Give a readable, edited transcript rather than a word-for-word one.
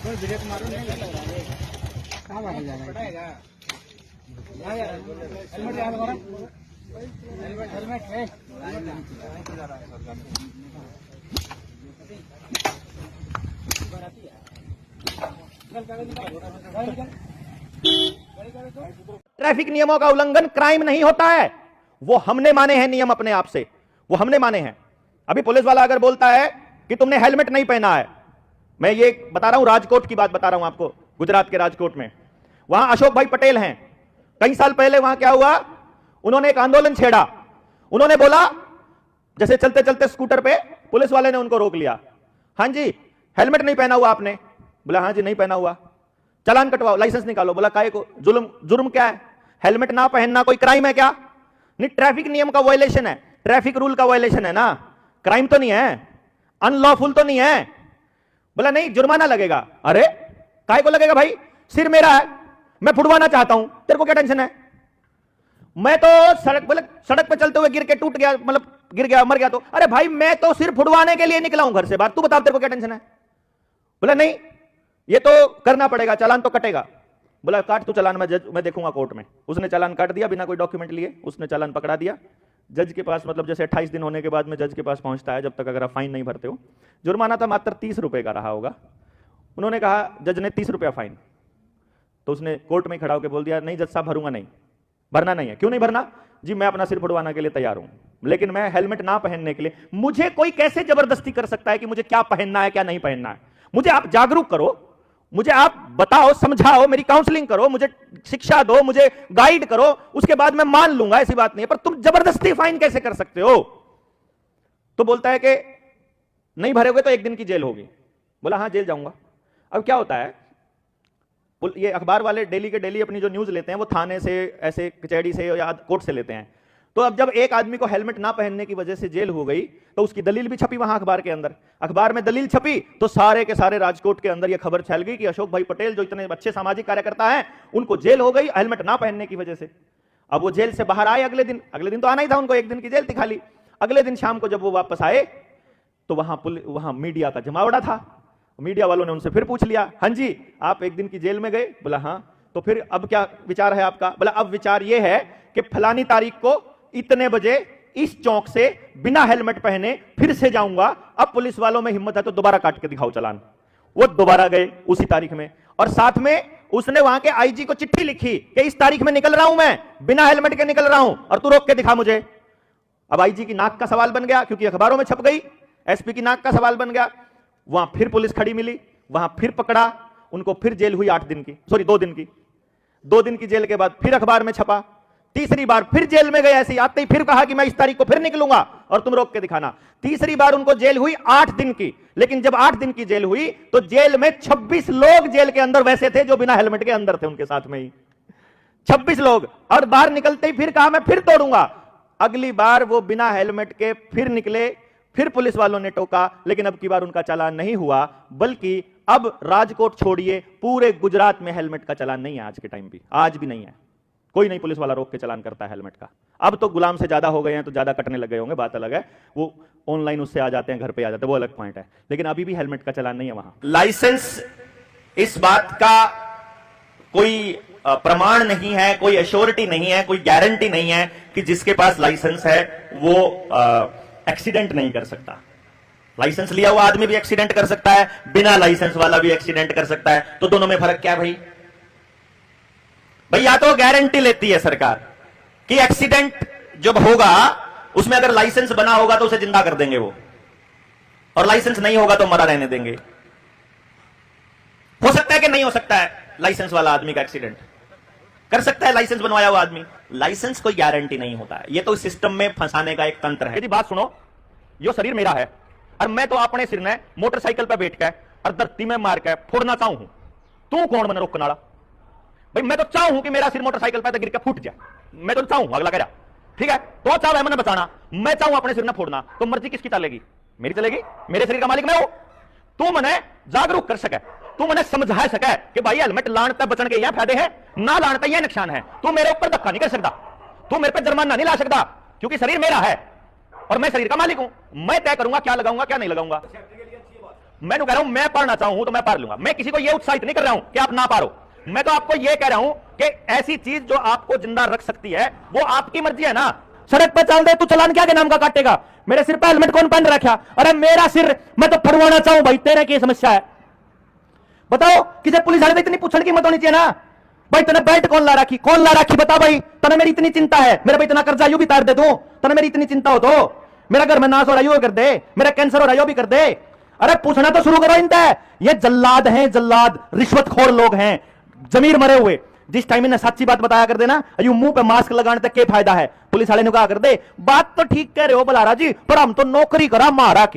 कोई ब्रेक मारो नहीं लग रहा है कहां मारा जाएगा हेलमेट याद करो हेलमेट है ट्रैफिक नियमों का उल्लंघन क्राइम नहीं होता है। वो हमने माने हैं नियम अपने आप से, वो हमने माने हैं। अभी पुलिस वाला अगर बोलता है कि तुमने हेलमेट नहीं पहना है, मैं ये बता रहा हूं, राजकोट की बात बता रहा हूं आपको, गुजरात के राजकोट में, वहां अशोक भाई पटेल हैं। कई साल पहले वहां क्या हुआ, उन्होंने एक आंदोलन छेड़ा। उन्होंने बोला, जैसे चलते चलते स्कूटर पे पुलिस वाले ने उनको रोक लिया। हां जी, हेलमेट नहीं पहना हुआ आपने? बोला हां जी नहीं पहना हुआ। चालान कटवाओ, लाइसेंस निकालो। बोला काहे को? जुर्म क्या है? हेलमेट ना पहनना कोई क्राइम है क्या? नहीं, ट्रैफिक नियम का वायलेशन है, ट्रैफिक रूल का वायलेशन है ना, क्राइम तो नहीं है, अनलॉफुल तो नहीं है। बोला नहीं, जुर्माना लगेगा। अरे काहे को लगेगा भाई? सिर मेरा है, मैं फुड़वाना चाहता हूं, तेरे को क्या टेंशन है? मैं तो सड़क पे चलते हुए गिर के टूट गया, मतलब गिर गया, मर गया तो अरे भाई मैं तो सिर्फ फुड़वाने के लिए निकला हूं घर से बाहर, तू बता तेरे को क्या टेंशन है? बोला नहीं ये तो करना पड़ेगा, चालान तो कटेगा। बोला काट तू चालान, मैं देखूंगा कोर्ट में। उसने चालान काट दिया बिना कोई डॉक्यूमेंट लिए, उसने चालान पकड़ा दिया। जज के पास, मतलब जैसे 28 दिन होने के बाद में जज के पास पहुंचता है, जब तक अगर आप फाइन नहीं भरते हो। जुर्माना था मात्र 30 रुपए का रहा होगा। उन्होंने कहा, जज ने 30 रुपया फाइन, तो उसने कोर्ट में खड़ा होकर बोल दिया नहीं जज साहब भरूंगा नहीं, भरना नहीं है। क्यों नहीं भरना? जी मैं अपना सिर फुड़वाने के लिए तैयार हूं, लेकिन मैं हेलमेट ना पहनने के लिए, मुझे कोई कैसे जबरदस्ती कर सकता है कि मुझे क्या पहनना है क्या नहीं पहनना है? मुझे आप जागरूक करो, मुझे आप बताओ, समझाओ, मेरी काउंसलिंग करो, मुझे शिक्षा दो, मुझे गाइड करो, उसके बाद मैं मान लूंगा, ऐसी बात नहीं है। पर तुम जबरदस्ती फाइन कैसे कर सकते हो? तो बोलता है कि नहीं भरोगे तो 1 दिन की जेल होगी। बोला हाँ जेल जाऊंगा। अब क्या होता है, ये अखबार वाले डेली के डेली अपनी जो न्यूज लेते हैं वो थाने से, ऐसे कचहरी से या कोर्ट से लेते हैं। तो अब जब एक आदमी को हेलमेट ना पहनने की वजह से जेल हो गई, तो उसकी दलील भी छपी वहां अखबार के अंदर। अखबार में दलील छपी तो सारे के सारे राजकोट के अंदर यह खबर फैल गई कि अशोक भाई पटेल जो इतने अच्छे सामाजिक कार्यकर्ता हैं, उनको जेल हो गई हेलमेट ना पहनने की वजह से। अब वो जेल से बाहर आए अगले दिन तो आना ही था उनको, 1 दिन की जेल थी खाली। अगले दिन शाम को जब वो वापस आए तो वहां मीडिया का जमावड़ा था। मीडिया वालों ने उनसे फिर पूछ लिया, हां जी आप 1 दिन की जेल में गए? बोला हां। तो फिर अब क्या विचार है आपका? बोला अब विचार यह है कि फलानी तारीख को इतने बजे इस चौक से बिना हेलमेट पहने फिर से जाऊंगा। अब पुलिस वालों में हिम्मत है तो दोबारा काट के दिखाओ चालान। वो दोबारा गए उसी तारीख में, और साथ में उसने वहां के आईजी को चिट्ठी लिखी कि इस तारीख में निकल रहा हूं, मैं बिना हेलमेट के निकल रहा हूं और तू रोक के दिखा मुझे। अब आईजी की नाक का सवाल बन गया, क्योंकि अखबारों में छप गई। एसपी की नाक का सवाल बन गया। वहां फिर पुलिस खड़ी मिली, वहां फिर पकड़ा उनको, फिर जेल हुई 2 दिन की। 2 दिन की जेल के बाद फिर अखबार में छपा। तीसरी बार फिर जेल में गए, ऐसे आते ही फिर कहा कि मैं इस तारीख को फिर निकलूंगा और तुम रोक के दिखाना। तीसरी बार उनको जेल हुई 8 दिन की। लेकिन जब 8 दिन की जेल हुई तो जेल में 26 लोग जेल के अंदर वैसे थे जो बिना हेलमेट के अंदर थे, उनके साथ में ही 26 लोग। और बाहर निकलते ही फिर कहा मैं फिर तोड़ूंगा। अगली बार वो बिना हेलमेट के फिर निकले, फिर पुलिस वालों ने टोका, लेकिन अब की बार उनका चालान नहीं हुआ। बल्कि अब राजकोट छोड़िए, पूरे गुजरात में हेलमेट का चालान नहीं है आज के टाइम भी, आज भी नहीं है। कोई नहीं पुलिस वाला रोक के चालान करता है हेलमेट का। अब तो गुलाम से ज्यादा हो गए हैं तो ज्यादा कटने लग गए होंगे, बात अलग है। वो ऑनलाइन उससे आ जाते हैं, घर पे आ जाते हैं, वो अलग पॉइंट है। लेकिन अभी भी हेलमेट का चालान नहीं है वहां। लाइसेंस इस बात का कोई प्रमाण नहीं है, कोई एश्योरिटी नहीं है, कोई गारंटी नहीं है कि जिसके पास लाइसेंस है वो एक्सीडेंट नहीं कर सकता। लाइसेंस लिया हुआ आदमी भी एक्सीडेंट कर सकता है, बिना लाइसेंस वाला भी एक्सीडेंट कर सकता है। तो दोनों में फर्क क्या है भाई? या तो गारंटी लेती है सरकार कि एक्सीडेंट जब होगा उसमें अगर लाइसेंस बना होगा तो उसे जिंदा कर देंगे वो, और लाइसेंस नहीं होगा तो मरा रहने देंगे। हो सकता है कि नहीं हो सकता है लाइसेंस वाला आदमी का एक्सीडेंट? कर सकता है लाइसेंस बनवाया हुआ आदमी। लाइसेंस कोई गारंटी नहीं होता है, ये तो सिस्टम में फंसाने का एक तंत्र है। यदि बात सुनो, यो शरीर मेरा है और मैं तो अपने सिर ने मोटरसाइकिल पे बैठ के और धरती में मार के फोड़ना चाहूं, तू कौन मैंने रोकने वाला? भाई मैं तो चाहूं कि मेरा सिर मोटरसाइकिल पे गिर के फूट जाए, मैं तो चाहूं, अगला कह रहा ठीक है, तो चाह मैंने बचाना, मैं चाहूं अपने सिर ने फोड़ना, तो मर्जी किसकी चलेगी? मेरी चलेगी। मेरे शरीर का मालिक मैं हूं। तू मैंने जागरूक कर सके, तू मैंने समझा सके कि भाई हेलमेट लाने बचने के यह फायदे हैं, ना लाने यह नुकसान है। तू मेरे ऊपर धक्का नहीं कर सकता, तू मेरे पे जुर्माना नहीं ला सकता, क्योंकि शरीर मेरा है और मैं शरीर का मालिक हूं। मैं तय करूंगा क्या लगाऊंगा क्या नहीं लगाऊंगा। मैं कह रहा हूं मैं पढ़ना चाहूं तो मैं पढ़ लूंगा। मैं किसी को यह उत्साहित नहीं कर रहा हूं कि आप ना पारो। मैं तो आपको यह कह रहा हूं कि ऐसी चीज जो आपको जिंदा रख सकती है वो आपकी मर्जी है ना। सड़क पे चल दे तू चलान क्या के नाम का काटेगा? मेरे सिर पे हेलमेट कौन पहन रखा? अरे मेरा सिर मैं तो फड़वाना चाहूं भाई, तेरे की समस्या है। बताओ किसी पुलिस वाले इतनी पूछने की मत होनी चाहिए ना भाई, तने बेल्ट कौन ला रखी? कौन ला रखी बता भाई। तने मेरी इतनी चिंता है, मेरे भाई इतना कर्जा यू भी तार दे दूं। तने मेरी इतनी चिंता हो तो मेरा घर में नाश हो रहा है यू कर दे, मेरा कैंसर हो रहा है यू भी कर दे। अरे पूछना तो शुरू करो इनसे। ये जल्लाद हैं, जल्लाद रिश्वतखोर लोग हैं, जमीर मरे हुए। जिस टाइम इन्हें सच्ची बात बताया कर देना, यू मुंह पे मास्क लगाने तक क्या फायदा है? पुलिस वाले ने कहा कर दे बात तो ठीक कह रहे हो बलारा जी, पर हम तो नौकरी करा मारा के।